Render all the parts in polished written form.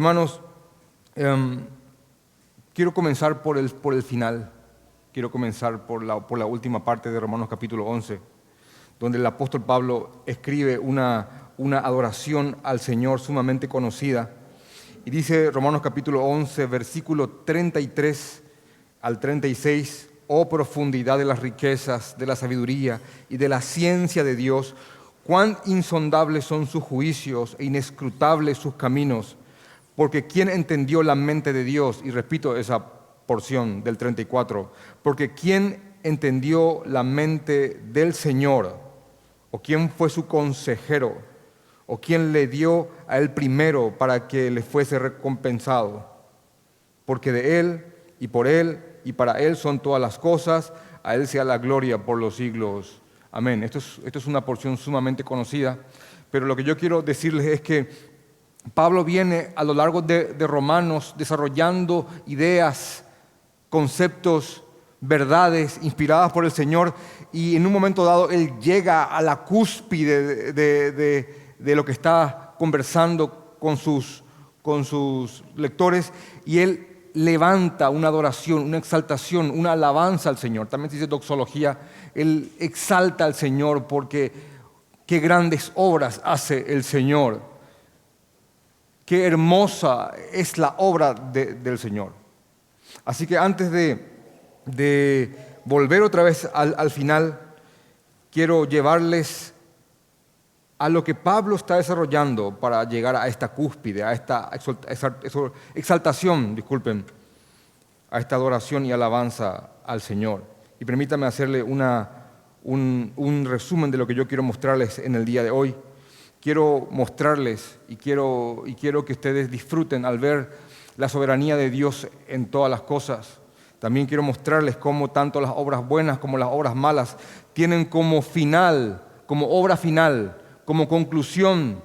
Hermanos, quiero comenzar por el final. Quiero comenzar por la última parte de Romanos capítulo 11, donde el apóstol Pablo escribe una adoración al Señor sumamente conocida. Y dice Romanos capítulo 11, versículo 33 al 36, «Oh profundidad de las riquezas, de la sabiduría y de la ciencia de Dios, cuán insondables son sus juicios e inescrutables sus caminos, porque ¿quién entendió la mente de Dios?». Y repito esa porción del 34, «porque ¿quién entendió la mente del Señor? ¿O quién fue su consejero? ¿O quién le dio a él primero para que le fuese recompensado? Porque de él y por él y para él son todas las cosas, a él sea la gloria por los siglos. Amén». Esto es una porción sumamente conocida, pero lo que yo quiero decirles es que Pablo viene a lo largo de Romanos desarrollando ideas, conceptos, verdades inspiradas por el Señor, y en un momento dado él llega a la cúspide de lo que está conversando con sus lectores, y él levanta una adoración, una exaltación, una alabanza al Señor. También se dice doxología. Él exalta al Señor porque qué grandes obras hace el Señor. Qué hermosa es la obra del Señor. Así que antes de volver otra vez al final, quiero llevarles a lo que Pablo está desarrollando para llegar a esta cúspide, a esta exaltación, a esta adoración y alabanza al Señor. Y permítame hacerle un resumen de lo que yo quiero mostrarles en el día de hoy. Quiero mostrarles y quiero que ustedes disfruten al ver la soberanía de Dios en todas las cosas. También quiero mostrarles cómo tanto las obras buenas como las obras malas tienen como final, como obra final, como conclusión,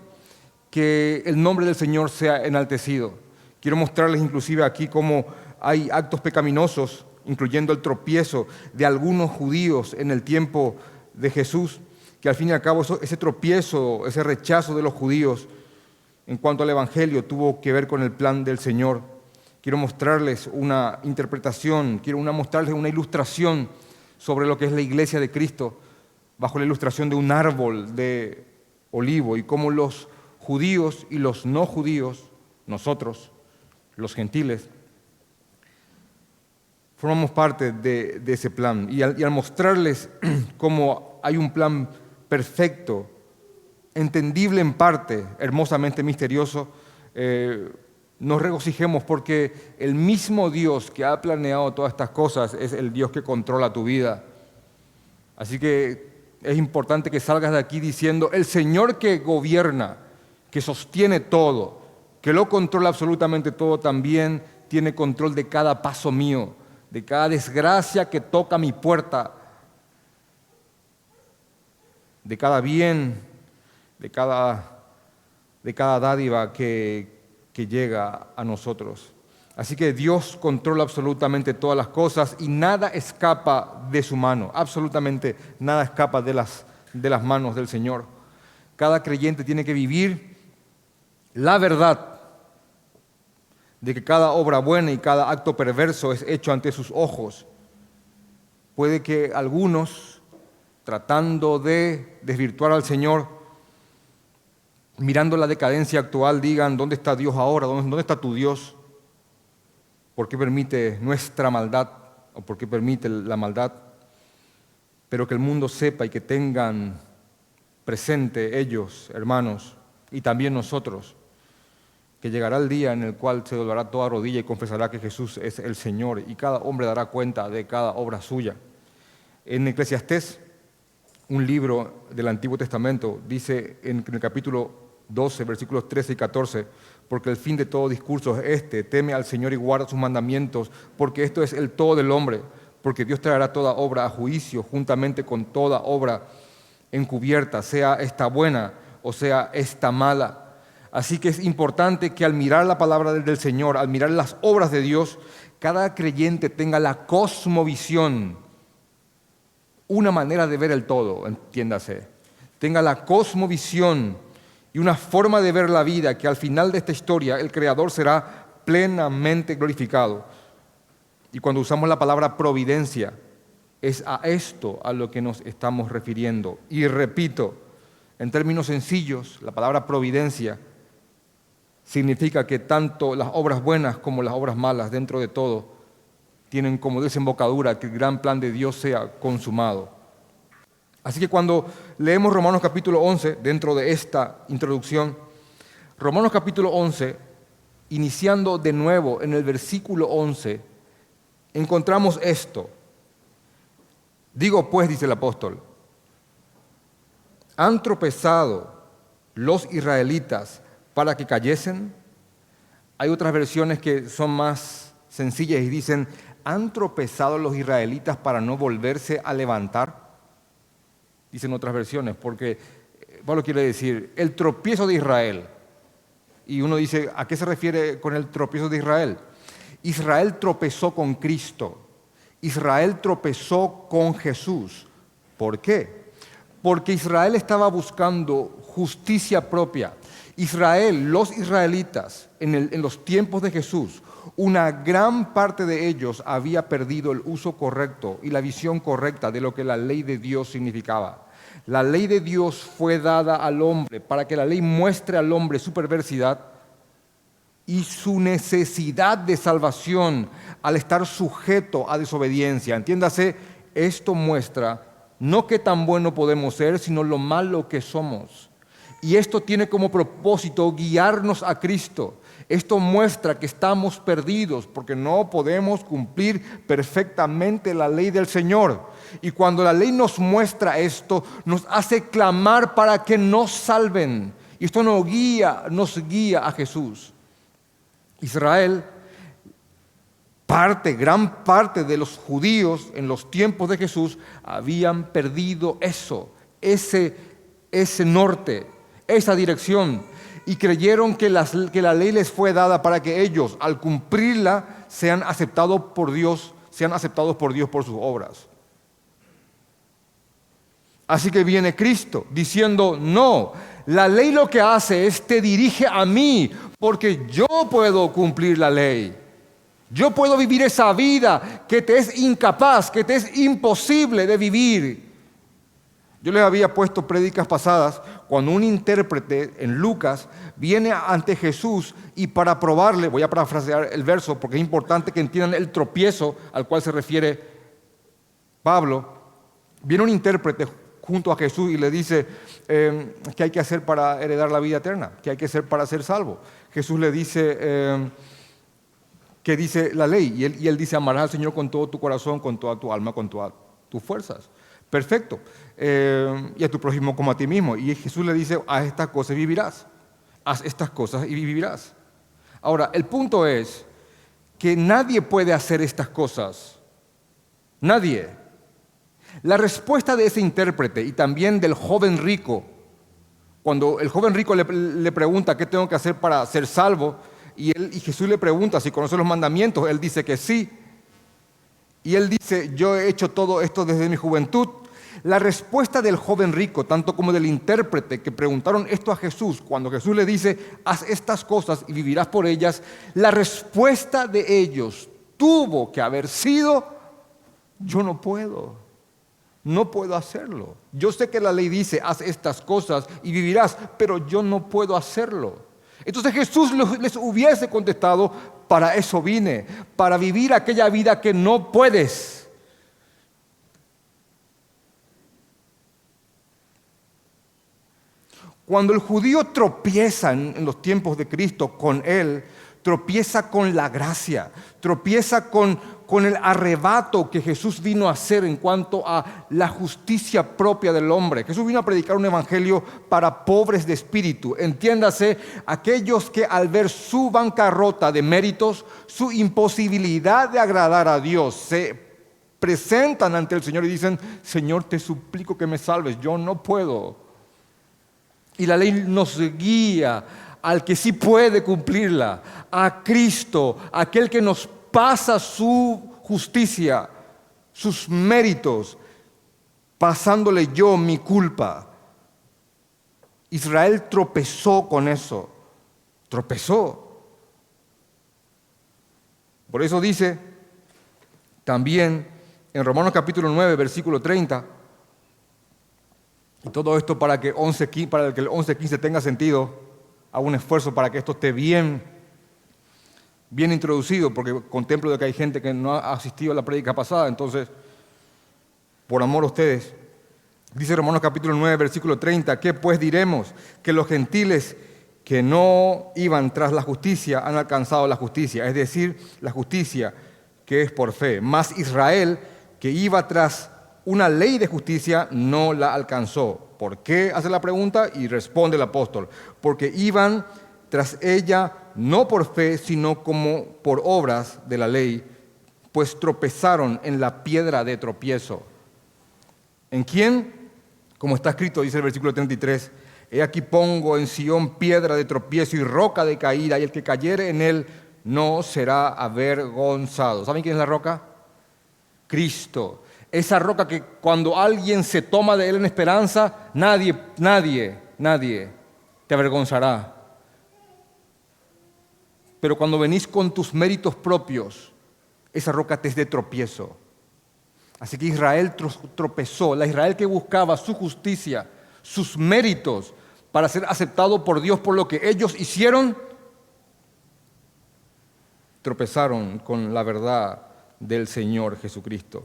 que el nombre del Señor sea enaltecido. Quiero mostrarles inclusive aquí cómo hay actos pecaminosos, incluyendo el tropiezo de algunos judíos en el tiempo de Jesús, que al fin y al cabo ese tropiezo, ese rechazo de los judíos en cuanto al Evangelio tuvo que ver con el plan del Señor. Quiero mostrarles una interpretación, mostrarles una ilustración sobre lo que es la iglesia de Cristo, bajo la ilustración de un árbol de olivo, y cómo los judíos y los no judíos, nosotros, los gentiles, formamos parte de ese plan. Y al mostrarles cómo hay un plan perfecto, entendible en parte, hermosamente misterioso, nos regocijemos porque el mismo Dios que ha planeado todas estas cosas es el Dios que controla tu vida. Así que es importante que salgas de aquí diciendo: el Señor que gobierna, que sostiene todo, que lo controla absolutamente todo, también tiene control de cada paso mío, de cada desgracia que toca mi puerta, de cada bien, de cada dádiva que llega a nosotros. Así que Dios controla absolutamente todas las cosas y nada escapa de su mano, absolutamente nada escapa de las manos del Señor. Cada creyente tiene que vivir la verdad de que cada obra buena y cada acto perverso es hecho ante sus ojos. Puede que algunos, tratando de desvirtuar al Señor, mirando la decadencia actual, digan: ¿dónde está Dios ahora? ¿Dónde está tu Dios? ¿Por qué permite nuestra maldad? ¿O por qué permite la maldad? Pero que el mundo sepa y que tengan presente ellos, hermanos, y también nosotros, que llegará el día en el cual se doblará toda rodilla y confesará que Jesús es el Señor, y cada hombre dará cuenta de cada obra suya. En Eclesiastés, un libro del Antiguo Testamento, dice en el capítulo 12, versículos 13 y 14, porque el fin de todo discurso es este: teme al Señor y guarda sus mandamientos, porque esto es el todo del hombre, porque Dios traerá toda obra a juicio, juntamente con toda obra encubierta, sea esta buena o sea esta mala. Así que es importante que al mirar la palabra del Señor, al mirar las obras de Dios, cada creyente tenga la cosmovisión, una manera de ver el todo, entiéndase, tenga la cosmovisión y una forma de ver la vida que al final de esta historia el Creador será plenamente glorificado. Y cuando usamos la palabra providencia, es a esto a lo que nos estamos refiriendo. Y repito, en términos sencillos, la palabra providencia significa que tanto las obras buenas como las obras malas, dentro de todo, tienen como desembocadura que el gran plan de Dios sea consumado. Así que cuando leemos Romanos capítulo 11, dentro de esta introducción, Romanos capítulo 11, iniciando de nuevo en el versículo 11, encontramos esto. Digo pues, dice el apóstol, ¿han tropezado los israelitas para que cayesen? Hay otras versiones que son más sencillas y dicen, ¿han tropezado los israelitas para no volverse a levantar? Dicen otras versiones, porque Pablo quiere decir, el tropiezo de Israel. Y uno dice, ¿a qué se refiere con el tropiezo de Israel? Israel tropezó con Cristo. Israel tropezó con Jesús. ¿Por qué? Porque Israel estaba buscando justicia propia. Israel, los israelitas, en los tiempos de Jesús, una gran parte de ellos había perdido el uso correcto y la visión correcta de lo que la ley de Dios significaba. La ley de Dios fue dada al hombre para que la ley muestre al hombre su perversidad y su necesidad de salvación al estar sujeto a desobediencia. Entiéndase, esto muestra no qué tan bueno podemos ser, sino lo malo que somos. Y esto tiene como propósito guiarnos a Cristo. Esto muestra que estamos perdidos porque no podemos cumplir perfectamente la ley del Señor. Y cuando la ley nos muestra esto, nos hace clamar para que nos salven. Y esto nos guía a Jesús. Israel, gran parte de los judíos en los tiempos de Jesús habían perdido ese norte, esa dirección, y creyeron que la ley les fue dada para que ellos, al cumplirla, sean aceptados por Dios por sus obras. Así que viene Cristo diciendo, no, la ley lo que hace es te dirige a mí, porque yo puedo cumplir la ley. Yo puedo vivir esa vida que te es incapaz, que te es imposible de vivir. Yo les había puesto prédicas pasadas cuando un intérprete en Lucas viene ante Jesús y para probarle, voy a parafrasear el verso porque es importante que entiendan el tropiezo al cual se refiere Pablo. Viene un intérprete junto a Jesús y le dice, ¿qué hay que hacer para heredar la vida eterna? ¿Qué hay que hacer para ser salvo? Jesús le dice, ¿qué dice la ley? Y él dice, amarás al Señor con todo tu corazón, con toda tu alma, con todas tus fuerzas. Perfecto. Y a tu prójimo como a ti mismo. Y Jesús le dice, haz estas cosas y vivirás. Haz estas cosas y vivirás. Ahora, el punto es que nadie puede hacer estas cosas. Nadie. La respuesta de ese intérprete y también del joven rico, cuando el joven rico le pregunta qué tengo que hacer para ser salvo, y Jesús le pregunta si conoce los mandamientos, él dice que sí. Y él dice, yo he hecho todo esto desde mi juventud. La respuesta del joven rico, tanto como del intérprete que preguntaron esto a Jesús, cuando Jesús le dice, haz estas cosas y vivirás por ellas, la respuesta de ellos tuvo que haber sido, yo no puedo hacerlo. Yo sé que la ley dice, haz estas cosas y vivirás, pero yo no puedo hacerlo. Entonces Jesús les hubiese contestado, para eso vine, para vivir aquella vida que no puedes. Cuando el judío tropieza en los tiempos de Cristo con Él, tropieza con la gracia, tropieza con el arrebato que Jesús vino a hacer en cuanto a la justicia propia del hombre. Jesús vino a predicar un evangelio para pobres de espíritu. Entiéndase, aquellos que al ver su bancarrota de méritos, su imposibilidad de agradar a Dios, se presentan ante el Señor y dicen, Señor, te suplico que me salves, yo no puedo. Y la ley nos guía al que sí puede cumplirla, a Cristo, aquel que nos pasa su justicia, sus méritos, pasándole yo mi culpa. Israel tropezó con eso, tropezó. Por eso dice también en Romanos capítulo 9, versículo 30, y todo esto para que el 11:15 tenga sentido, hago un esfuerzo para que esto esté bien introducido, porque contemplo de que hay gente que no ha asistido a la prédica pasada, entonces, por amor a ustedes, dice Romanos capítulo 9, versículo 30, ¿qué pues diremos? Que los gentiles que no iban tras la justicia han alcanzado la justicia, es decir, la justicia que es por fe. Mas Israel, que iba tras una ley de justicia, no la alcanzó. ¿Por qué? Hace la pregunta y responde el apóstol. Porque iban tras ella no por fe, sino como por obras de la ley, pues tropezaron en la piedra de tropiezo. ¿En quién? Como está escrito, dice el versículo 33, he aquí pongo en Sión piedra de tropiezo y roca de caída, y el que cayere en él no será avergonzado. ¿Saben quién es la roca? Cristo. Esa roca que cuando alguien se toma de él en esperanza, nadie te avergonzará. Pero cuando venís con tus méritos propios, esa roca te es de tropiezo. Así que Israel tropezó, la Israel que buscaba su justicia, sus méritos para ser aceptado por Dios por lo que ellos hicieron, tropezaron con la verdad del Señor Jesucristo.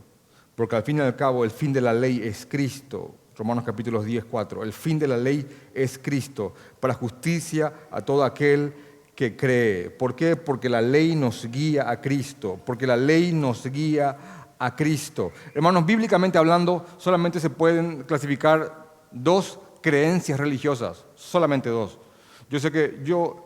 Porque al fin y al cabo el fin de la ley es Cristo. Romanos capítulo 10, 4. El fin de la ley es Cristo, para justicia a todo aquel que cree. ¿Por qué? Porque la ley nos guía a Cristo. Porque la ley nos guía a Cristo. Hermanos, bíblicamente hablando, solamente se pueden clasificar dos creencias religiosas. Solamente dos. Yo sé que yo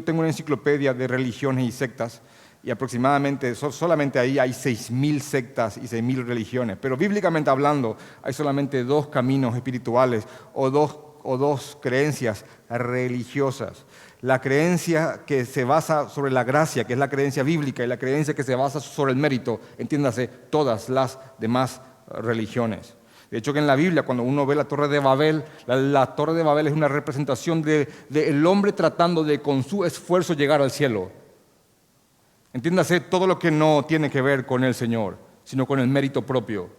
tengo una enciclopedia de religiones y sectas, y aproximadamente, solamente ahí hay 6.000 sectas y 6.000 religiones. Pero bíblicamente hablando, hay solamente dos caminos espirituales o dos creencias religiosas. La creencia que se basa sobre la gracia, que es la creencia bíblica, y la creencia que se basa sobre el mérito, entiéndase, todas las demás religiones. De hecho, que en la Biblia, cuando uno ve la Torre de Babel, la Torre de Babel es una representación del hombre tratando de, con su esfuerzo, llegar al cielo. Entiéndase, todo lo que no tiene que ver con el Señor, sino con el mérito propio.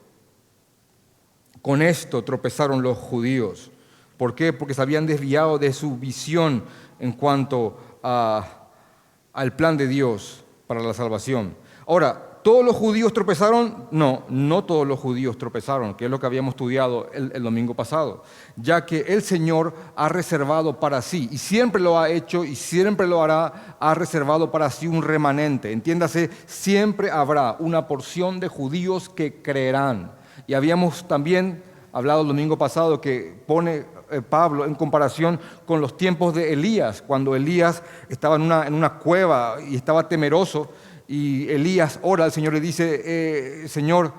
Con esto tropezaron los judíos. ¿Por qué? Porque se habían desviado de su visión en cuanto al plan de Dios para la salvación. Ahora, ¿todos los judíos tropezaron? No todos los judíos tropezaron, que es lo que habíamos estudiado el domingo pasado, ya que el Señor ha reservado para sí, y siempre lo ha hecho y siempre lo hará, ha reservado para sí un remanente. Entiéndase, siempre habrá una porción de judíos que creerán. Y habíamos también hablado el domingo pasado que pone Pablo en comparación con los tiempos de Elías, cuando Elías estaba en una cueva y estaba temeroso, y Elías ora al Señor y dice, Señor,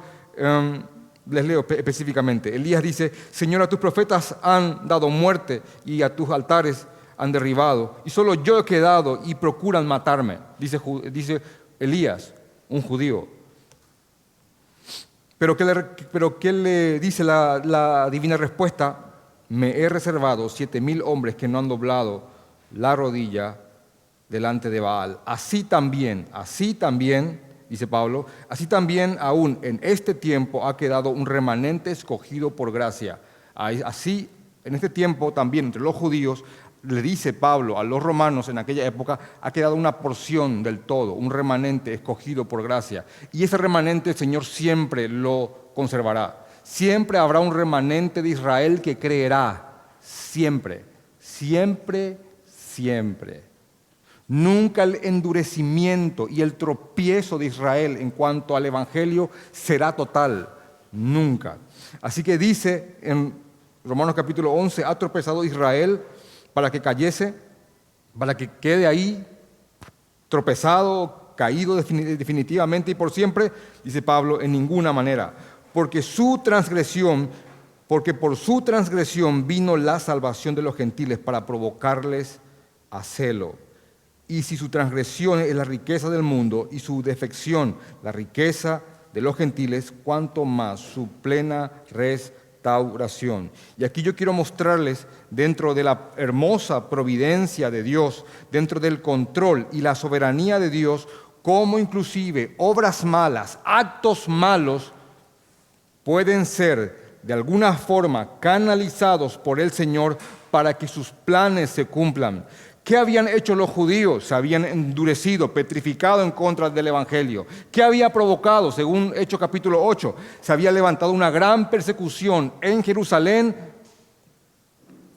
les leo específicamente, Elías dice, Señor, a tus profetas han dado muerte y a tus altares han derribado, y solo yo he quedado y procuran matarme, dice Elías, un judío. Pero ¿qué le dice la divina respuesta? Me he reservado 7,000 hombres que no han doblado la rodilla delante de Baal. Así también, dice Pablo, así también aún en este tiempo ha quedado un remanente escogido por gracia. Así, en este tiempo también entre los judíos, le dice Pablo a los romanos en aquella época, ha quedado una porción del todo, un remanente escogido por gracia. Y ese remanente el Señor siempre lo conservará. Siempre habrá un remanente de Israel que creerá. Siempre, siempre, siempre. Nunca el endurecimiento y el tropiezo de Israel en cuanto al Evangelio será total. Nunca. Así que dice en Romanos capítulo 11, ha tropezado Israel para que cayese, para que quede ahí tropezado, caído definitivamente y por siempre, dice Pablo, en ninguna manera. Porque por su transgresión vino la salvación de los gentiles para provocarles a celo. Y si su transgresión es la riqueza del mundo y su defección la riqueza de los gentiles, cuánto más su plena restauración restauración. Y aquí yo quiero mostrarles, dentro de la hermosa providencia de Dios, dentro del control y la soberanía de Dios, cómo inclusive obras malas, actos malos, pueden ser de alguna forma canalizados por el Señor para que sus planes se cumplan. ¿Qué habían hecho los judíos? Se habían endurecido, petrificado en contra del Evangelio. ¿Qué había provocado? Según Hechos capítulo 8, se había levantado una gran persecución en Jerusalén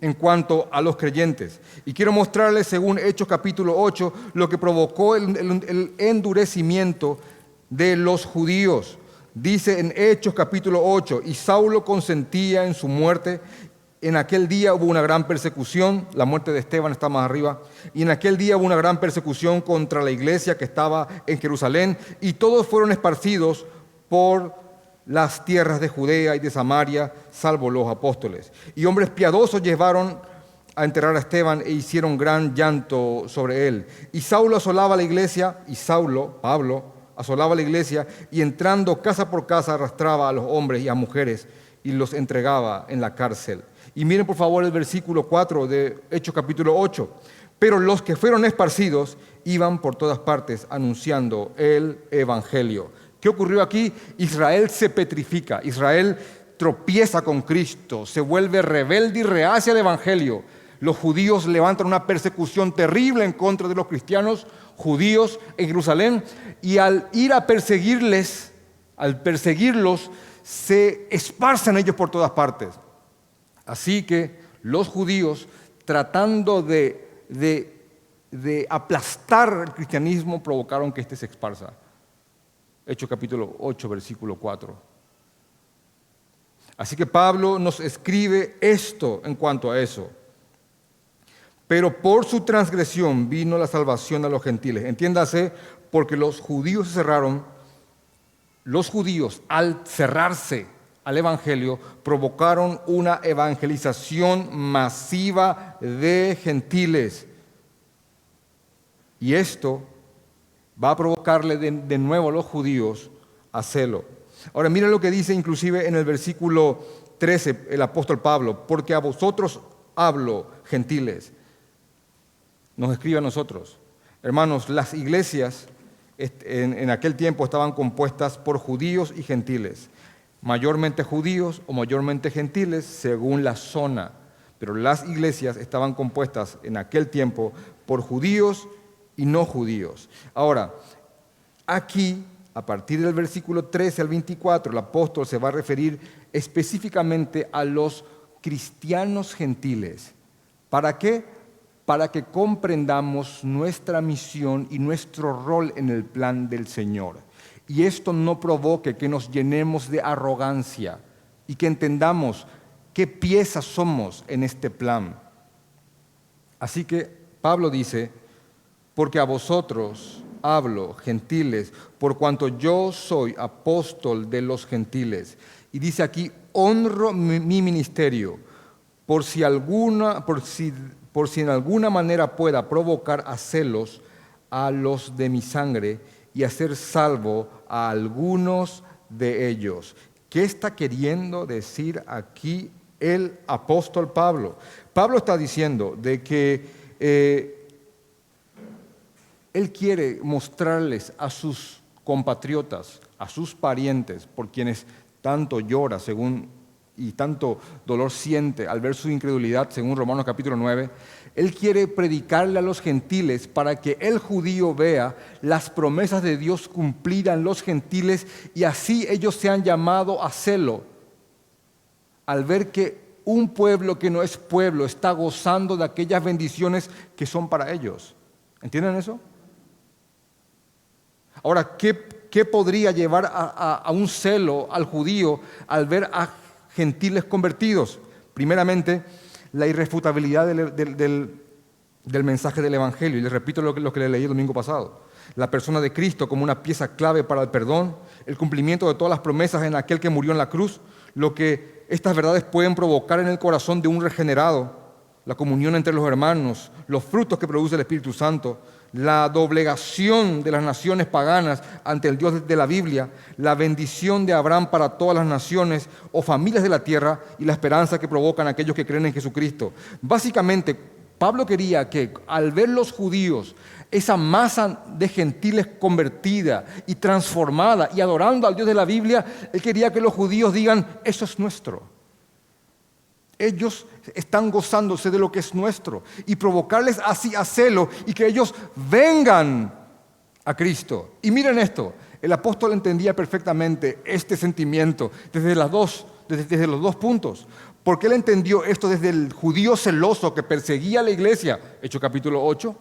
en cuanto a los creyentes. Y quiero mostrarles, según Hechos capítulo 8, lo que provocó el endurecimiento de los judíos. Dice en Hechos capítulo 8, y Saulo consentía en su muerte. En aquel día hubo una gran persecución, la muerte de Esteban está más arriba, y en aquel día hubo una gran persecución contra la iglesia que estaba en Jerusalén, y todos fueron esparcidos por las tierras de Judea y de Samaria, salvo los apóstoles. Y hombres piadosos llevaron a enterrar a Esteban e hicieron gran llanto sobre él. Y Saulo asolaba la iglesia, Pablo, asolaba la iglesia, y entrando casa por casa arrastraba a los hombres y a mujeres y los entregaba en la cárcel. Y miren por favor el versículo 4 de Hechos capítulo 8. Pero los que fueron esparcidos iban por todas partes anunciando el evangelio. ¿Qué ocurrió aquí? Israel se petrifica, Israel tropieza con Cristo, se vuelve rebelde y reacia al evangelio. Los judíos levantan una persecución terrible en contra de los cristianos judíos en Jerusalén, y al ir a perseguirlos, se esparcen ellos por todas partes. Así que los judíos, tratando de aplastar el cristianismo, provocaron que éste se esparza. Hechos capítulo 8, versículo 4. Así que Pablo nos escribe esto en cuanto a eso. Pero por su transgresión vino la salvación a los gentiles. Entiéndase, porque los judíos se cerraron. Los judíos, al cerrarse al evangelio, provocaron una evangelización masiva de gentiles. Y esto va a provocarle de nuevo a los judíos a celo. Ahora mira lo que dice inclusive en el versículo 13 el apóstol Pablo: porque a vosotros hablo, gentiles. Nos escribe a nosotros. Hermanos, las iglesias en aquel tiempo estaban compuestas por judíos y gentiles. Mayormente judíos o mayormente gentiles según la zona. Pero las iglesias estaban compuestas en aquel tiempo por judíos y no judíos. Ahora, aquí, a partir del versículo 13 al 24, el apóstol se va a referir específicamente a los cristianos gentiles. ¿Para qué? Para que comprendamos nuestra misión y nuestro rol en el plan del Señor. Y esto no provoque que nos llenemos de arrogancia y que entendamos qué piezas somos en este plan. Así que Pablo dice: porque a vosotros hablo, gentiles, por cuanto yo soy apóstol de los gentiles. Y dice aquí: honro mi ministerio, por si en alguna manera pueda provocar a celos a los de mi sangre y hacer salvo a algunos de ellos. ¿Qué está queriendo decir aquí el apóstol Pablo? Pablo está diciendo de que él quiere mostrarles a sus compatriotas, a sus parientes, por quienes tanto llora y tanto dolor siente al ver su incredulidad, según Romanos capítulo 9, él quiere predicarle a los gentiles para que el judío vea las promesas de Dios cumplidas en los gentiles, y así ellos sean llamados a celo al ver que un pueblo que no es pueblo está gozando de aquellas bendiciones que son para ellos. ¿Entienden eso? Ahora, ¿qué podría llevar a un celo al judío al ver a gentiles convertidos? Primeramente, la irrefutabilidad del mensaje del Evangelio. Y les repito lo que le leí el domingo pasado. La persona de Cristo como una pieza clave para el perdón, el cumplimiento de todas las promesas en aquel que murió en la cruz, lo que estas verdades pueden provocar en el corazón de un regenerado, la comunión entre los hermanos, los frutos que produce el Espíritu Santo, la doblegación de las naciones paganas ante el Dios de la Biblia, la bendición de Abraham para todas las naciones o familias de la tierra y la esperanza que provocan aquellos que creen en Jesucristo. Básicamente, Pablo quería que al ver los judíos, esa masa de gentiles convertida y transformada y adorando al Dios de la Biblia, él quería que los judíos digan, eso es nuestro. Ellos están gozándose de lo que es nuestro y provocarles así a celo y que ellos vengan a Cristo. Y miren esto, el apóstol entendía perfectamente este sentimiento desde los dos puntos. Porque él entendió esto desde el judío celoso que perseguía a la iglesia, Hechos capítulo 8,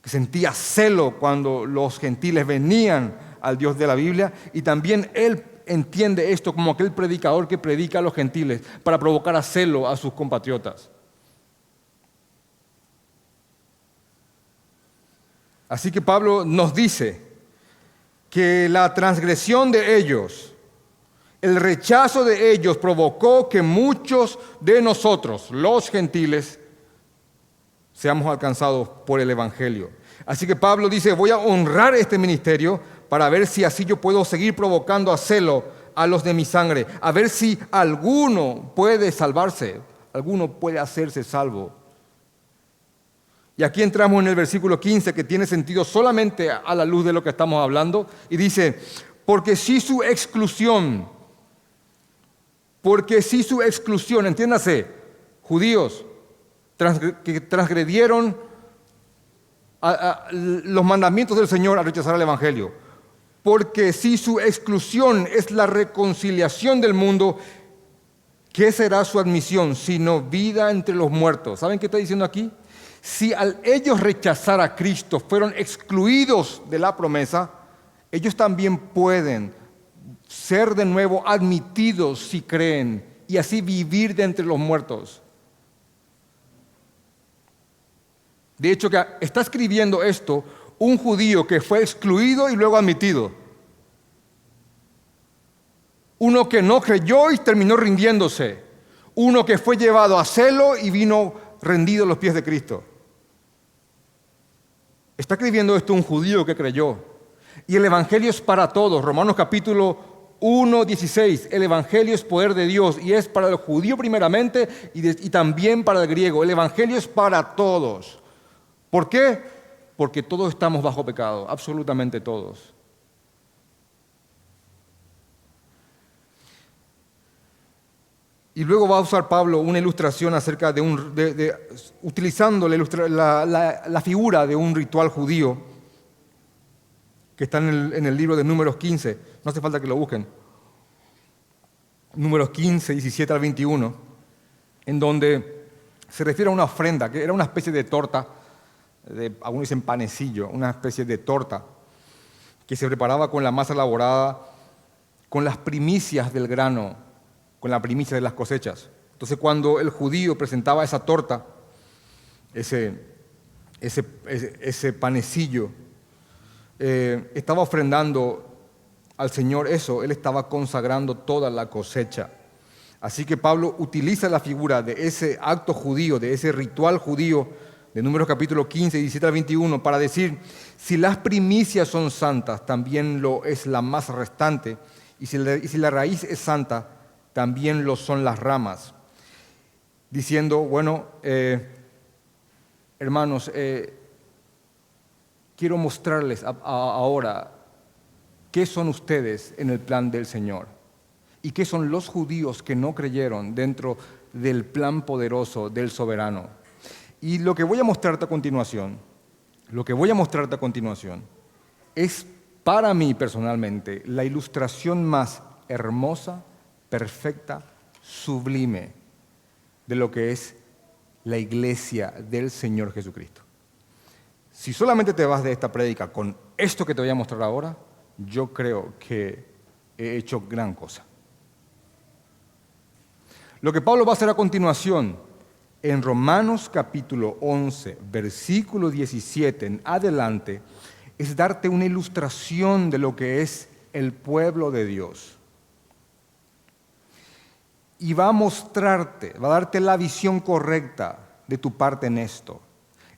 que sentía celo cuando los gentiles venían al Dios de la Biblia, y también él entiende esto como aquel predicador que predica a los gentiles para provocar a celo a sus compatriotas. Así que Pablo nos dice que la transgresión de ellos, el rechazo de ellos provocó que muchos de nosotros, los gentiles, seamos alcanzados por el Evangelio. Así que Pablo dice, voy a honrar este ministerio para ver si así yo puedo seguir provocando a celo a los de mi sangre, a ver si alguno puede salvarse, alguno puede hacerse salvo. Y aquí entramos en el versículo 15, que tiene sentido solamente a la luz de lo que estamos hablando, y dice, porque si su exclusión, entiéndase, judíos que transgredieron los mandamientos del Señor al rechazar el Evangelio, porque si su exclusión es la reconciliación del mundo, ¿qué será su admisión sino vida entre los muertos? ¿Saben qué está diciendo aquí? Si al ellos rechazar a Cristo fueron excluidos de la promesa, ellos también pueden ser de nuevo admitidos si creen y así vivir de entre los muertos. De hecho, que está escribiendo esto un judío que fue excluido y luego admitido. Uno que no creyó y terminó rindiéndose. Uno que fue llevado a celo y vino rendido a los pies de Cristo. Está escribiendo esto un judío que creyó. Y el Evangelio es para todos. Romanos capítulo 1:16. El Evangelio es poder de Dios y es para el judío primeramente y también para el griego. El Evangelio es para todos. ¿Por qué? Porque todos estamos bajo pecado, absolutamente todos. Y luego va a usar Pablo una ilustración acerca utilizando la figura de un ritual judío que está en el libro de Números 15. No hace falta que lo busquen. Números 15, 17 al 21, en donde se refiere a una ofrenda, que era una especie de torta, algunos dicen panecillo, una especie de torta que se preparaba con la masa elaborada, con las primicias del grano, con la primicia de las cosechas. Entonces, cuando el judío presentaba esa torta, ese panecillo, estaba ofrendando al Señor eso, él estaba consagrando toda la cosecha. Así que Pablo utiliza la figura de ese acto judío, de ese ritual judío, de Números capítulo 15, 17 al 21, para decir, si las primicias son santas, también lo es la masa restante, y si la raíz es santa, también lo son las ramas. Diciendo, bueno, hermanos, quiero mostrarles ahora qué son ustedes en el plan del Señor y qué son los judíos que no creyeron dentro del plan poderoso del soberano. Y lo que voy a mostrarte a continuación, es para mí personalmente la ilustración más hermosa, perfecta, sublime de lo que es la iglesia del Señor Jesucristo. Si solamente te vas de esta prédica con esto que te voy a mostrar ahora, yo creo que he hecho gran cosa. Lo que Pablo va a hacer a continuación, en Romanos capítulo 11, versículo 17 en adelante, es darte una ilustración de lo que es el pueblo de Dios. Y va a darte la visión correcta de tu parte en esto.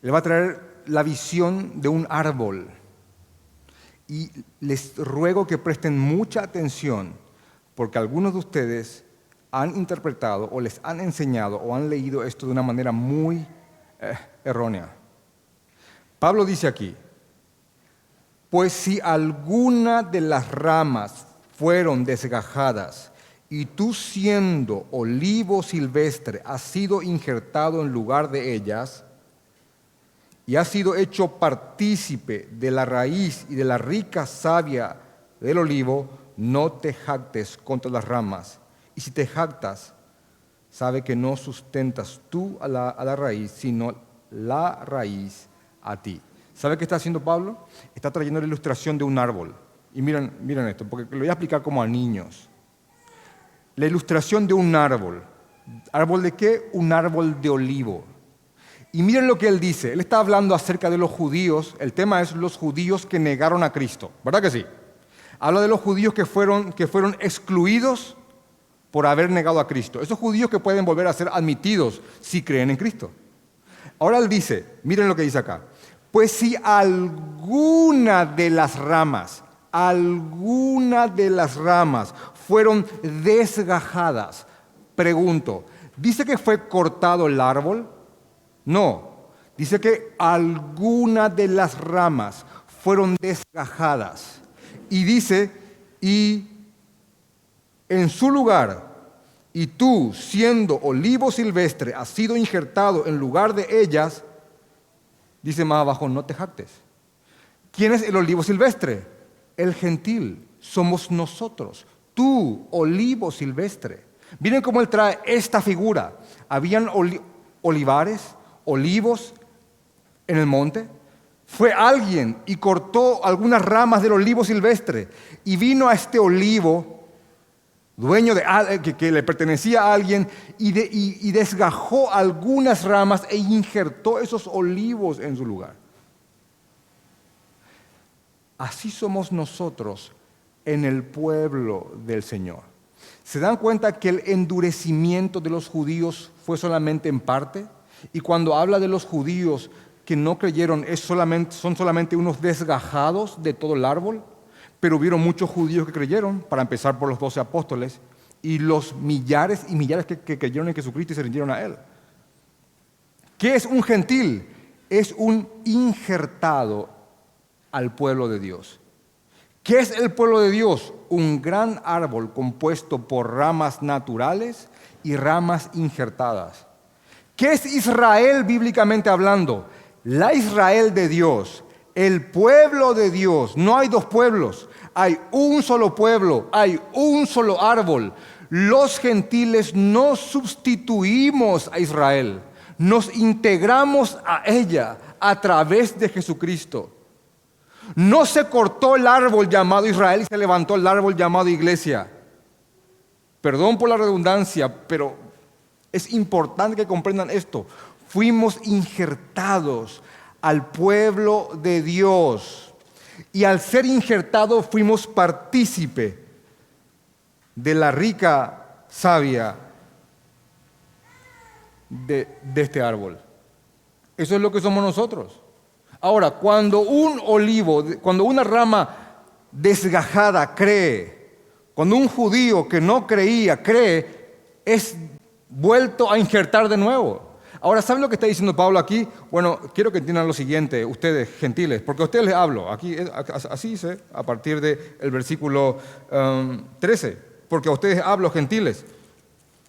Él va a traer la visión de un árbol. Y les ruego que presten mucha atención, porque algunos de ustedes han interpretado o les han enseñado o han leído esto de una manera muy errónea. Pablo dice aquí, pues si alguna de las ramas fueron desgajadas y tú siendo olivo silvestre has sido injertado en lugar de ellas y has sido hecho partícipe de la raíz y de la rica savia del olivo, no te jactes contra las ramas. Y si te jactas, sabe que no sustentas tú a la raíz, sino la raíz a ti. ¿Sabe qué está haciendo Pablo? Está trayendo la ilustración de un árbol. Y miren esto, porque lo voy a explicar como a niños. La ilustración de un árbol. ¿Árbol de qué? Un árbol de olivo. Y miren lo que él dice. Él está hablando acerca de los judíos. El tema es los judíos que negaron a Cristo. ¿Verdad que sí? Habla de los judíos que fueron excluidos por haber negado a Cristo. Esos judíos que pueden volver a ser admitidos si creen en Cristo. Ahora él dice, miren lo que dice acá. Pues si alguna de las ramas fueron desgajadas, pregunto, ¿dice que fue cortado el árbol? No, dice que alguna de las ramas fueron desgajadas. Y dice, y en su lugar, y tú, siendo olivo silvestre, has sido injertado en lugar de ellas, dice más abajo, no te jactes. ¿Quién es el olivo silvestre? El gentil, somos nosotros. Tú, olivo silvestre. Miren cómo él trae esta figura. Habían olivares, olivos en el monte. Fue alguien y cortó algunas ramas del olivo silvestre y vino a este olivo, dueño de que le pertenecía a alguien, y desgajó algunas ramas e injertó esos olivos en su lugar. Así somos nosotros en el pueblo del Señor. ¿Se dan cuenta que el endurecimiento de los judíos fue solamente en parte? Y cuando habla de los judíos que no creyeron, son solamente unos desgajados de todo el árbol, pero hubieron muchos judíos que creyeron, para empezar por los 12 apóstoles, y los millares y millares que creyeron en Jesucristo y se rindieron a Él. ¿Qué es un gentil? Es un injertado al pueblo de Dios. ¿Qué es el pueblo de Dios? Un gran árbol compuesto por ramas naturales y ramas injertadas. ¿Qué es Israel bíblicamente hablando? La Israel de Dios, el pueblo de Dios. No hay dos pueblos, hay un solo pueblo, hay un solo árbol. Los gentiles no sustituimos a Israel, nos integramos a ella a través de Jesucristo. No se cortó el árbol llamado Israel y se levantó el árbol llamado iglesia. Perdón por la redundancia, pero es importante que comprendan esto. Fuimos injertados al pueblo de Dios. Y al ser injertados fuimos partícipe de la rica savia de este árbol. Eso es lo que somos nosotros. Ahora, cuando una rama desgajada cree, cuando un judío que no creía cree, es vuelto a injertar de nuevo. Ahora, ¿saben lo que está diciendo Pablo aquí? Bueno, quiero que entiendan lo siguiente, ustedes gentiles, porque a ustedes les hablo, aquí así dice, a partir del versículo 13, porque a ustedes hablo gentiles.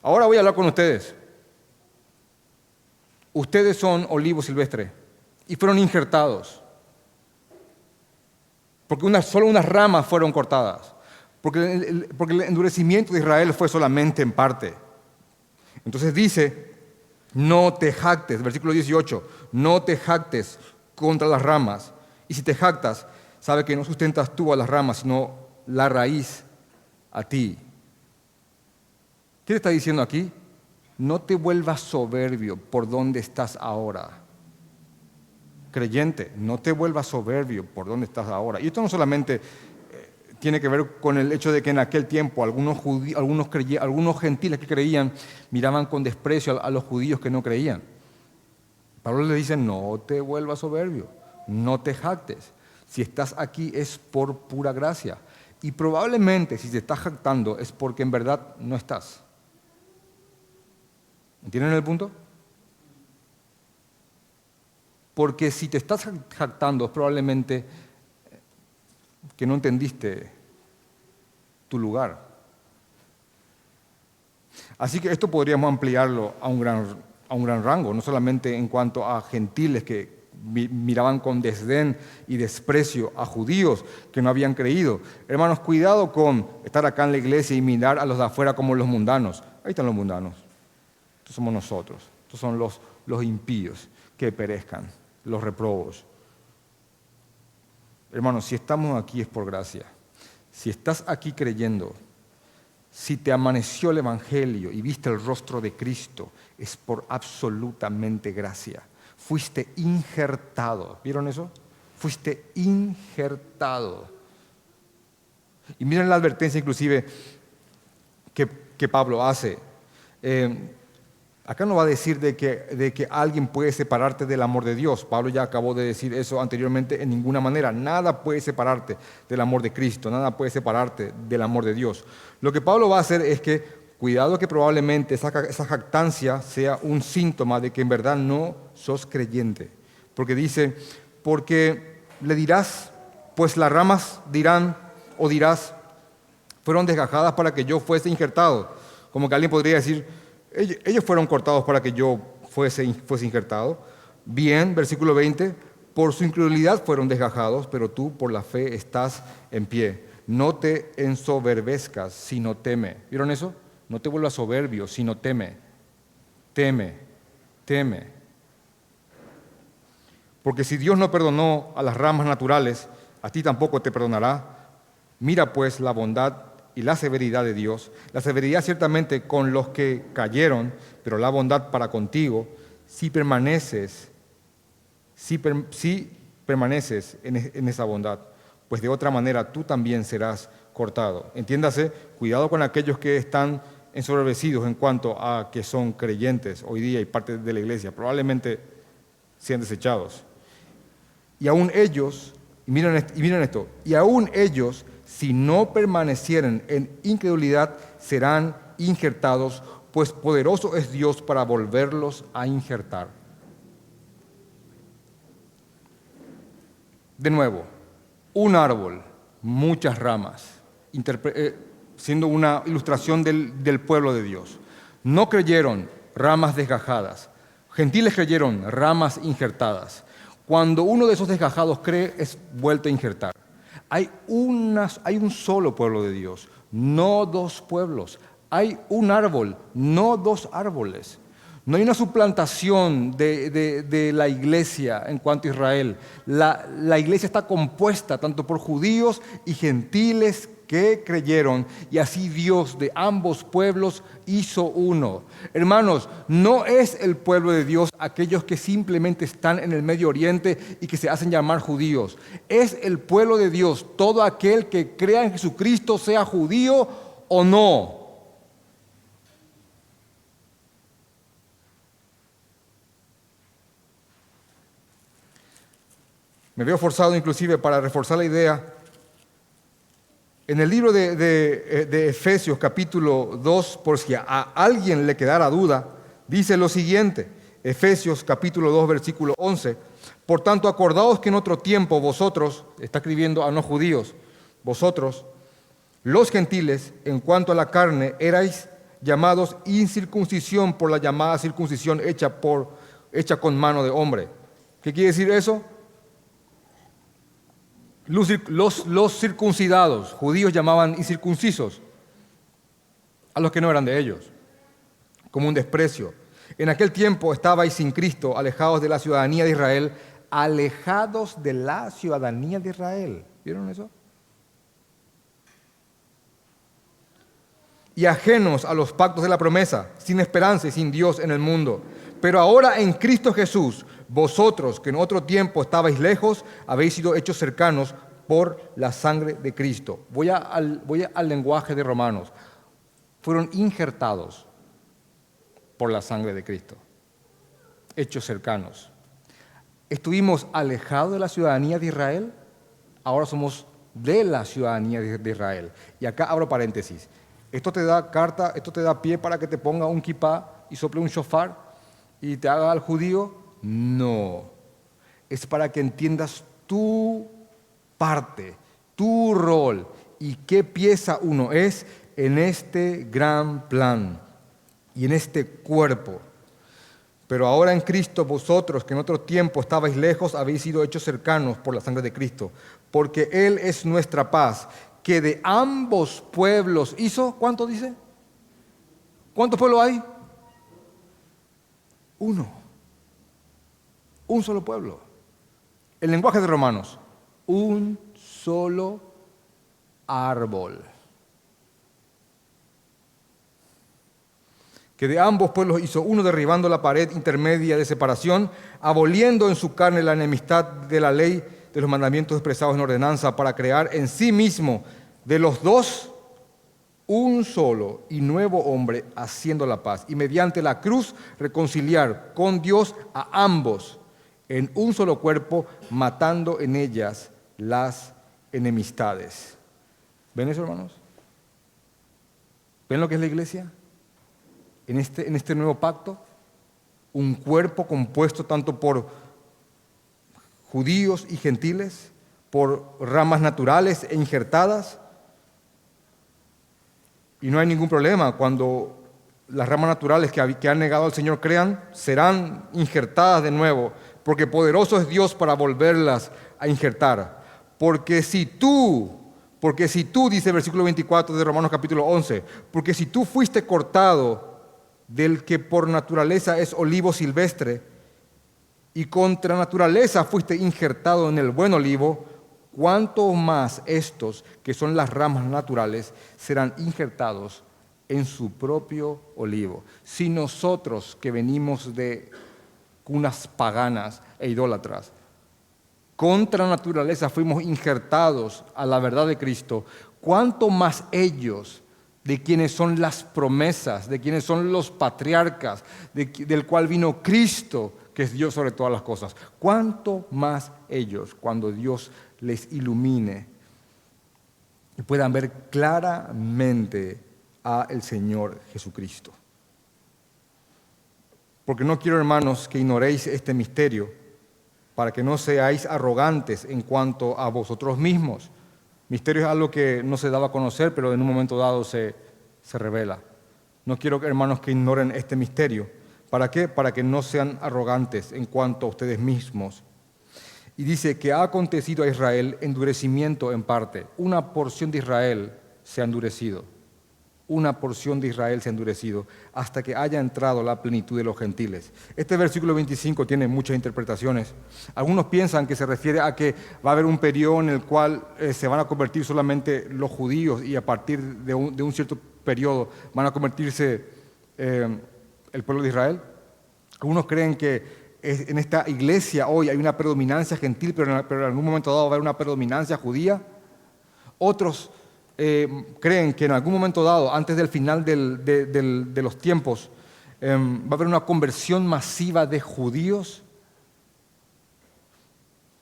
Ahora voy a hablar con ustedes. Ustedes son olivo silvestre y fueron injertados, porque solo unas ramas fueron cortadas, porque el endurecimiento de Israel fue solamente en parte. Entonces dice, no te jactes, versículo 18, no te jactes contra las ramas, y si te jactas, sabe que no sustentas tú a las ramas, sino la raíz a ti. ¿Qué te está diciendo aquí? No te vuelvas soberbio por donde estás ahora. Creyente, no te vuelvas soberbio por donde estás ahora. Y esto no solamente tiene que ver con el hecho de que en aquel tiempo algunos gentiles que creían miraban con desprecio a los judíos que no creían. Pablo le dice, no te vuelvas soberbio, no te jactes. Si estás aquí es por pura gracia. Y probablemente si te estás jactando es porque en verdad no estás. ¿Entienden el punto? Porque si te estás jactando es probablemente que no entendiste tu lugar. Así que esto podríamos ampliarlo a un gran rango, no solamente en cuanto a gentiles que miraban con desdén y desprecio a judíos que no habían creído. Hermanos, cuidado con estar acá en la iglesia y mirar a los de afuera como los mundanos. Ahí están los mundanos. Estos somos nosotros. Estos son los impíos que perezcan, los reprobos. Hermanos, si estamos aquí es por gracia. Si estás aquí creyendo, si te amaneció el Evangelio y viste el rostro de Cristo, es por absolutamente gracia. Fuiste injertado. ¿Vieron eso? Fuiste injertado. Y miren la advertencia inclusive que Pablo hace. Acá no va a decir de que alguien puede separarte del amor de Dios. Pablo ya acabó de decir eso anteriormente. En ninguna manera. Nada puede separarte del amor de Cristo. Nada puede separarte del amor de Dios. Lo que Pablo va a hacer es que, cuidado que probablemente esa jactancia sea un síntoma de que en verdad no sos creyente. Porque dice, porque le dirás, pues las ramas dirán o dirás, fueron desgajadas para que yo fuese injertado. Como que alguien podría decir, ellos fueron cortados para que yo fuese injertado. Bien, versículo 20, por su incredulidad fueron desgajados, pero tú por la fe estás en pie. No te ensoberbezcas, sino teme. ¿Vieron eso? No te vuelvas soberbio, sino teme. Teme, teme. Porque si Dios no perdonó a las ramas naturales, a ti tampoco te perdonará. Mira pues la bondad y la severidad de Dios. La severidad ciertamente con los que cayeron, pero la bondad para contigo, si permaneces en esa bondad, pues de otra manera tú también serás cortado. Entiéndase, cuidado con aquellos que están ensoberbecidos en cuanto a que son creyentes hoy día y parte de la iglesia. Probablemente sean desechados. Y aún ellos, y miren esto, y aún ellos, si no permanecieren en incredulidad, serán injertados, pues poderoso es Dios para volverlos a injertar. De nuevo, un árbol, muchas ramas, siendo una ilustración del pueblo de Dios. No creyeron, ramas desgajadas. Gentiles creyeron, ramas injertadas. Cuando uno de esos desgajados cree, es vuelto a injertar. Hay un solo pueblo de Dios, no dos pueblos. Hay un árbol, no dos árboles. No hay una suplantación de la iglesia en cuanto a Israel. La iglesia está compuesta tanto por judíos y gentiles que creyeron, y así Dios de ambos pueblos hizo uno. Hermanos, no es el pueblo de Dios aquellos que simplemente están en el Medio Oriente y que se hacen llamar judíos. Es el pueblo de Dios todo aquel que crea en Jesucristo, sea judío o no. Me veo forzado inclusive para reforzar la idea. En el libro de Efesios capítulo 2, por si a alguien le quedara duda, dice lo siguiente, Efesios capítulo 2, versículo 11, por tanto acordaos que en otro tiempo vosotros, está escribiendo a no judíos, vosotros, los gentiles, en cuanto a la carne, erais llamados incircuncisión por la llamada circuncisión hecha con mano de hombre. ¿Qué quiere decir eso? Los circuncidados, judíos llamaban incircuncisos a los que no eran de ellos, como un desprecio. En aquel tiempo estabais sin Cristo, alejados de la ciudadanía de Israel, alejados de la ciudadanía de Israel. ¿Vieron eso? Y ajenos a los pactos de la promesa, sin esperanza y sin Dios en el mundo. Pero ahora en Cristo Jesús, vosotros que en otro tiempo estabais lejos, habéis sido hechos cercanos por la sangre de Cristo. Voy al lenguaje de Romanos. Fueron injertados por la sangre de Cristo, hechos cercanos. estuvimos alejados de la ciudadanía de Israel, ahora somos de la ciudadanía de Israel. Y acá abro paréntesis. Esto te da pie para que te ponga un kipá y sople un shofar y te haga al judío. No. Es para que entiendas tu parte, tu rol y qué pieza uno es en este gran plan y en este cuerpo. Pero ahora en Cristo vosotros, que en otro tiempo estabais lejos, habéis sido hechos cercanos por la sangre de Cristo, porque Él es nuestra paz, que de ambos pueblos hizo, ¿cuánto dice? ¿Cuántos pueblos hay? Uno. Un solo pueblo. El lenguaje de Romanos, un solo árbol. Que de ambos pueblos hizo uno, derribando la pared intermedia de separación, aboliendo en su carne la enemistad de la ley de los mandamientos expresados en ordenanza, para crear en sí mismo de los dos un solo y nuevo hombre, haciendo la paz, y mediante la cruz reconciliar con Dios a ambos en un solo cuerpo, matando en ellas las enemistades. ¿Ven eso, hermanos? ¿Ven lo que es la iglesia? En este nuevo pacto, un cuerpo compuesto tanto por judíos y gentiles, por ramas naturales e injertadas. Y no hay ningún problema cuando las ramas naturales que han negado al Señor crean, serán injertadas de nuevo, porque poderoso es Dios para volverlas a injertar. Porque si tú, dice el versículo 24 de Romanos capítulo 11, porque si tú fuiste cortado del que por naturaleza es olivo silvestre, y contra naturaleza fuiste injertado en el buen olivo, cuánto más estos, que son las ramas naturales, serán injertados en su propio olivo. Si nosotros, que venimos de cunas paganas e idólatras, contra naturaleza fuimos injertados a la verdad de Cristo, cuánto más ellos, de quienes son las promesas, de quienes son los patriarcas, del cual vino Cristo, que es Dios sobre todas las cosas. ¿Cuánto más ellos, cuando Dios les ilumine y puedan ver claramente a el Señor Jesucristo? Porque no quiero, hermanos, que ignoréis este misterio, para que no seáis arrogantes en cuanto a vosotros mismos. Misterio es algo que no se daba a conocer, pero en un momento dado se revela. No quiero, hermanos, que ignoren este misterio. ¿Para qué? Para que no sean arrogantes en cuanto a ustedes mismos. Y dice que ha acontecido a Israel endurecimiento en parte. Una porción de Israel se ha endurecido. Una porción de Israel se ha endurecido hasta que haya entrado la plenitud de los gentiles. Este versículo 25 tiene muchas interpretaciones. Algunos piensan que se refiere a que va a haber un periodo en el cual se van a convertir solamente los judíos y a partir de un cierto periodo van a convertirse el pueblo de Israel. Algunos creen que en esta iglesia hoy hay una predominancia gentil, pero en algún momento dado va a haber una predominancia judía. Otros creen que en algún momento dado, antes del final de los tiempos, va a haber una conversión masiva de judíos.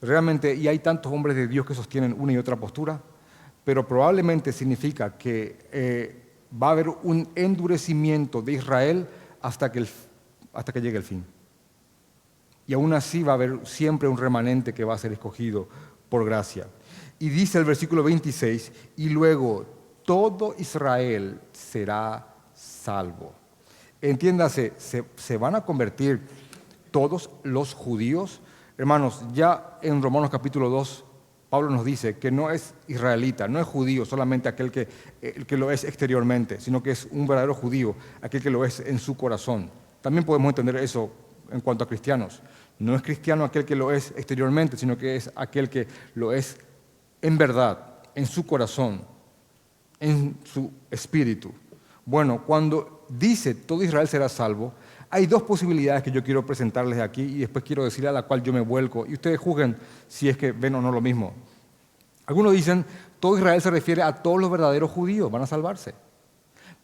Realmente, y hay tantos hombres de Dios que sostienen una y otra postura, pero probablemente significa que va a haber un endurecimiento de Israel hasta que llegue el fin. Y aún así va a haber siempre un remanente que va a ser escogido por gracia. Y dice el versículo 26, y luego todo Israel será salvo. Entiéndase, ¿se van a convertir todos los judíos? Hermanos, ya en Romanos capítulo 2, Pablo nos dice que no es israelita, no es judío solamente aquel que lo es exteriormente, sino que es un verdadero judío, aquel que lo es en su corazón. También podemos entender eso en cuanto a cristianos. No es cristiano aquel que lo es exteriormente, sino que es aquel que lo es en verdad, en su corazón, en su espíritu. Bueno, cuando dice todo Israel será salvo, hay dos posibilidades que yo quiero presentarles aquí y después quiero decirle a la cual yo me vuelco y ustedes juzguen si es que ven o no lo mismo. Algunos dicen todo Israel se refiere a todos los verdaderos judíos, van a salvarse.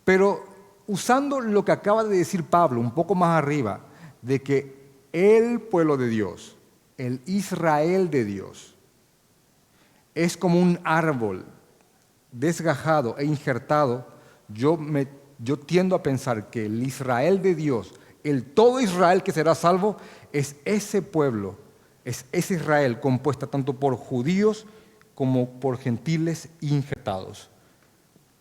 Pero usando lo que acaba de decir Pablo un poco más arriba, de que el pueblo de Dios El Israel de Dios es como un árbol desgajado e injertado. Yo tiendo a pensar que el Israel de Dios, el todo Israel que será salvo, es ese pueblo, es ese Israel compuesta tanto por judíos como por gentiles injertados.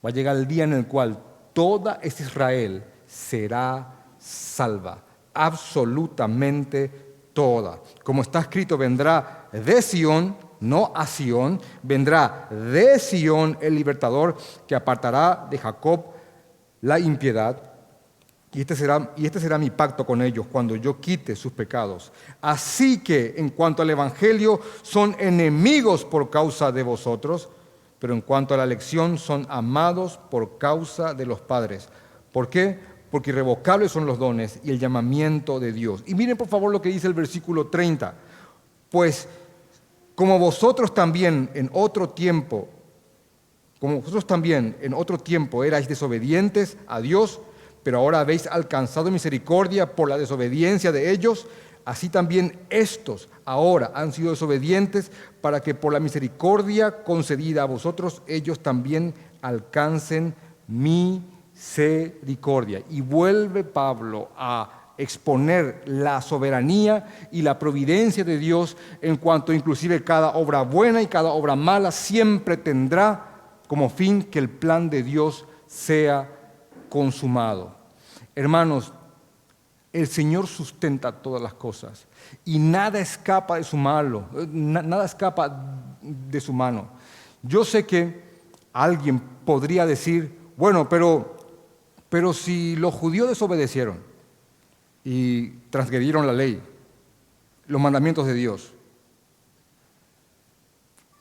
Va a llegar el día en el cual toda ese Israel será salva, absolutamente toda. Como está escrito, vendrá de Sión, no a Sión, vendrá de Sión el libertador que apartará de Jacob la impiedad. Y este será mi pacto con ellos cuando yo quite sus pecados. Así que en cuanto al Evangelio son enemigos por causa de vosotros, pero en cuanto a la elección son amados por causa de los padres. ¿Por qué? Porque irrevocables son los dones y el llamamiento de Dios. Y miren por favor lo que dice el versículo 30. Pues como vosotros también en otro tiempo erais desobedientes a Dios, pero ahora habéis alcanzado misericordia por la desobediencia de ellos, así también estos ahora han sido desobedientes para que por la misericordia concedida a vosotros ellos también alcancen misericordia. Y vuelve Pablo a exponer la soberanía y la providencia de Dios en cuanto inclusive cada obra buena y cada obra mala siempre tendrá como fin que el plan de Dios sea consumado. Hermanos, el Señor sustenta todas las cosas y nada escapa de su mano, nada escapa de su mano. Yo sé que alguien podría decir, bueno, pero si los judíos desobedecieron y transgredieron la ley, los mandamientos de Dios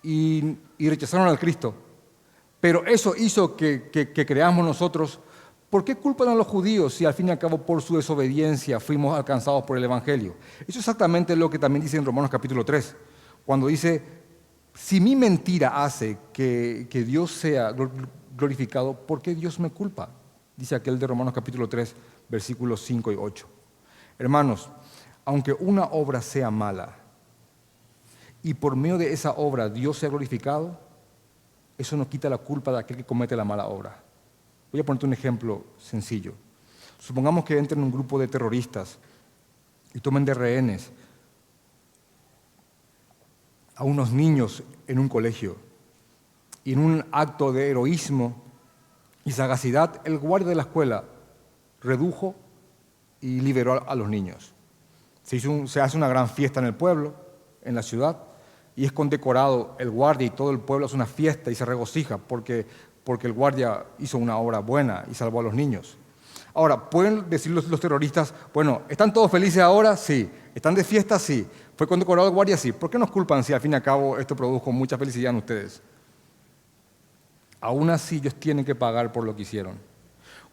y rechazaron al Cristo, pero eso hizo que creamos nosotros. ¿Por qué culpan a los judíos si al fin y al cabo por su desobediencia fuimos alcanzados por el Evangelio? Eso es exactamente lo que también dice en Romanos capítulo 3, cuando dice, si mi mentira hace que Dios sea glorificado, ¿por qué Dios me culpa? Dice aquel de Romanos capítulo 3, versículos 5 y 8. Hermanos, aunque una obra sea mala y por medio de esa obra Dios sea glorificado, eso no quita la culpa de aquel que comete la mala obra. Voy a ponerte un ejemplo sencillo. Supongamos que entren un grupo de terroristas y tomen de rehenes a unos niños en un colegio. Y en un acto de heroísmo y sagacidad, el guardia de la escuela redujo y liberó a los niños. Se hace una gran fiesta en el pueblo, en la ciudad, y es condecorado el guardia y todo el pueblo hace una fiesta y se regocija porque el guardia hizo una obra buena y salvó a los niños. Ahora, ¿pueden decir los terroristas, bueno, ¿están todos felices ahora? Sí. ¿Están de fiesta? Sí. ¿Fue condecorado el guardia? Sí. ¿Por qué nos culpan si al fin y al cabo esto produjo mucha felicidad en ustedes? Aún así, ellos tienen que pagar por lo que hicieron.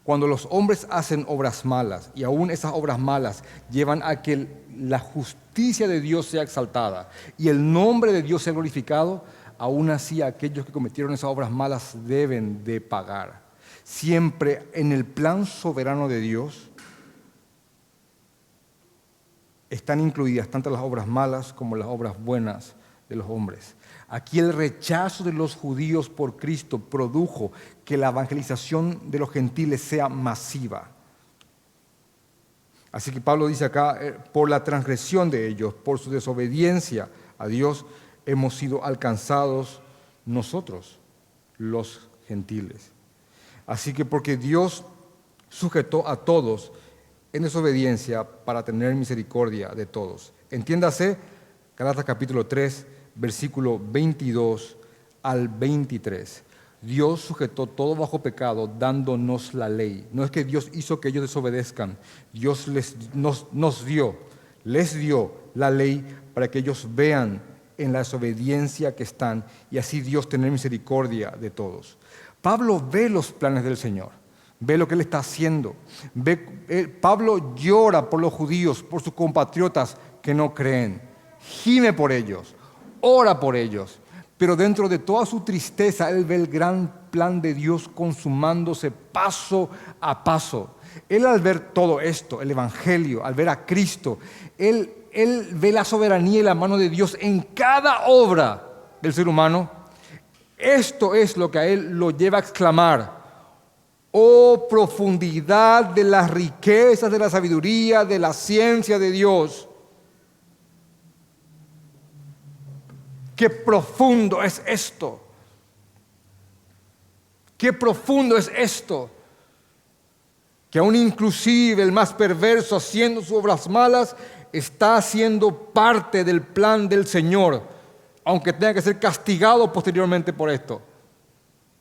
Cuando los hombres hacen obras malas y aún esas obras malas llevan a que la justicia de Dios sea exaltada y el nombre de Dios sea glorificado, aún así aquellos que cometieron esas obras malas deben de pagar. Siempre en el plan soberano de Dios están incluidas tanto las obras malas como las obras buenas de los hombres. Aquí el rechazo de los judíos por Cristo produjo que la evangelización de los gentiles sea masiva. Así que Pablo dice acá, por la transgresión de ellos, por su desobediencia a Dios, hemos sido alcanzados nosotros, los gentiles. Así que porque Dios sujetó a todos en desobediencia para tener misericordia de todos. Entiéndase, Gálatas capítulo 3, versículo 22 al 23. Dios sujetó todo bajo pecado dándonos la ley. No es que Dios hizo que ellos desobedezcan. Dios les dio la ley para que ellos vean en la desobediencia que están y así Dios tener misericordia de todos. Pablo ve los planes del Señor, ve lo que Él está haciendo. Pablo llora por los judíos, por sus compatriotas que no creen. Gime por ellos, ora por ellos. Pero dentro de toda su tristeza, Él ve el gran plan de Dios consumándose paso a paso. Él al ver todo esto, el Evangelio, al ver a Cristo, Él él ve la soberanía y la mano de Dios en cada obra del ser humano. Esto es lo que a él lo lleva a exclamar: oh profundidad de las riquezas, de la sabiduría, de la ciencia de Dios. Qué profundo es esto. Qué profundo es esto. Que aún inclusive el más perverso, haciendo sus obras malas, está siendo parte del plan del Señor, aunque tenga que ser castigado posteriormente por esto.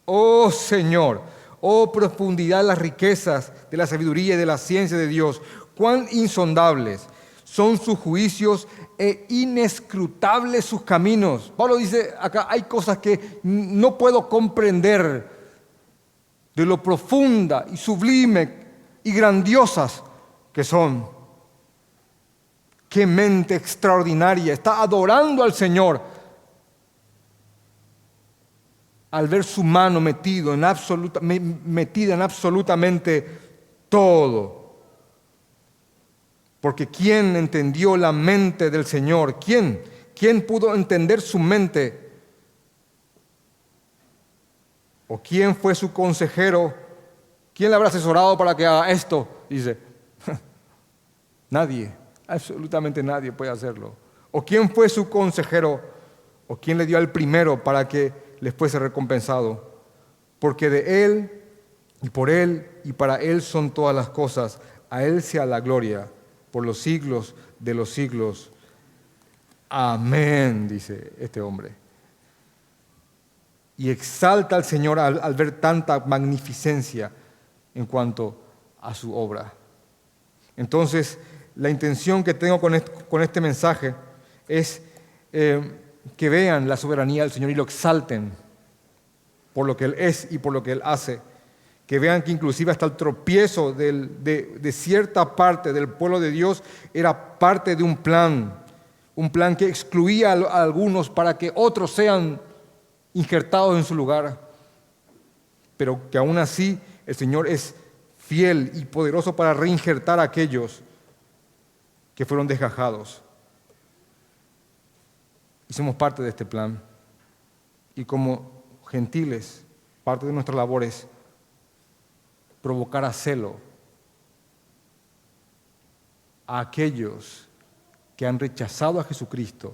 Oh Señor, oh profundidad de las riquezas, de la sabiduría y de la ciencia de Dios, cuán insondables son sus juicios e inescrutables sus caminos. Pablo dice acá, hay cosas que no puedo comprender de lo profunda y sublime y grandiosas que son. Qué mente extraordinaria. Está adorando al Señor al ver su mano metida en absolutamente todo. Porque ¿quién entendió la mente del Señor? ¿Quién? ¿Quién pudo entender su mente? ¿O quién fue su consejero? ¿Quién le habrá asesorado para que haga esto? Dice, nadie, absolutamente nadie puede hacerlo. ¿O quién fue su consejero? ¿O quién le dio al primero para que les fuese recompensado? Porque de Él, y por Él, y para Él son todas las cosas. A Él sea la gloria por los siglos de los siglos. Amén, dice este hombre. Y exalta al Señor al ver tanta magnificencia en cuanto a su obra. Entonces, la intención que tengo con este mensaje es que vean la soberanía del Señor y lo exalten por lo que Él es y por lo que Él hace. Que vean que inclusive hasta el tropiezo de cierta parte del pueblo de Dios era parte de un plan que excluía a algunos para que otros sean injertados en su lugar, pero que aún así el Señor es fiel y poderoso para reinjertar a aquellos que fueron desgajados. Y somos parte de este plan. Y como gentiles, parte de nuestra labor es provocar a celo a aquellos que han rechazado a Jesucristo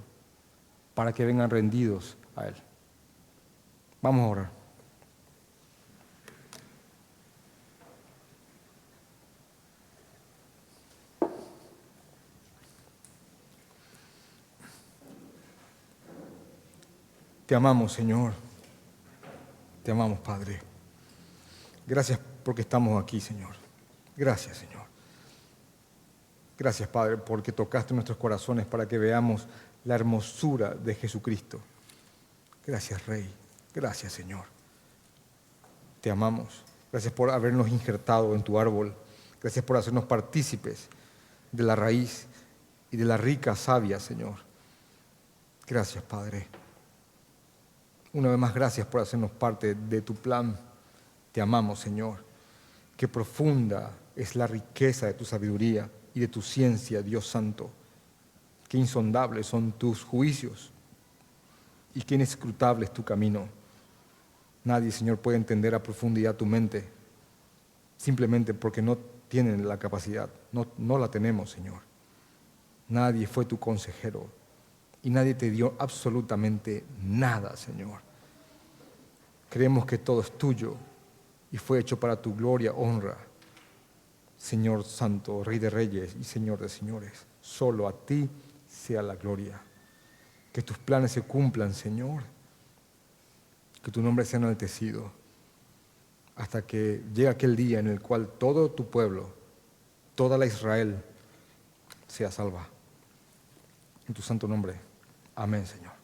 para que vengan rendidos a Él. Vamos a orar. Te amamos, Señor. Te amamos, Padre. Gracias porque estamos aquí, Señor. Gracias, Señor. Gracias, Padre, porque tocaste nuestros corazones para que veamos la hermosura de Jesucristo. Gracias, Rey. Gracias, Señor. Te amamos. Gracias por habernos injertado en tu árbol. Gracias por hacernos partícipes de la raíz y de la rica savia, Señor. Gracias, Padre. Una vez más, gracias por hacernos parte de tu plan. Te amamos, Señor. Qué profunda es la riqueza de tu sabiduría y de tu ciencia, Dios Santo. Qué insondables son tus juicios y qué inescrutable es tu camino. Nadie, Señor, puede entender a profundidad tu mente, simplemente porque no tienen la capacidad. No la tenemos, Señor. Nadie fue tu consejero y nadie te dio absolutamente nada, Señor. Creemos que todo es tuyo y fue hecho para tu gloria, honra. Señor Santo, Rey de Reyes y Señor de Señores, solo a ti sea la gloria. Que tus planes se cumplan, Señor. Que tu nombre sea enaltecido hasta que llegue aquel día en el cual todo tu pueblo, toda la Israel, sea salva. En tu santo nombre. Amén, Señor.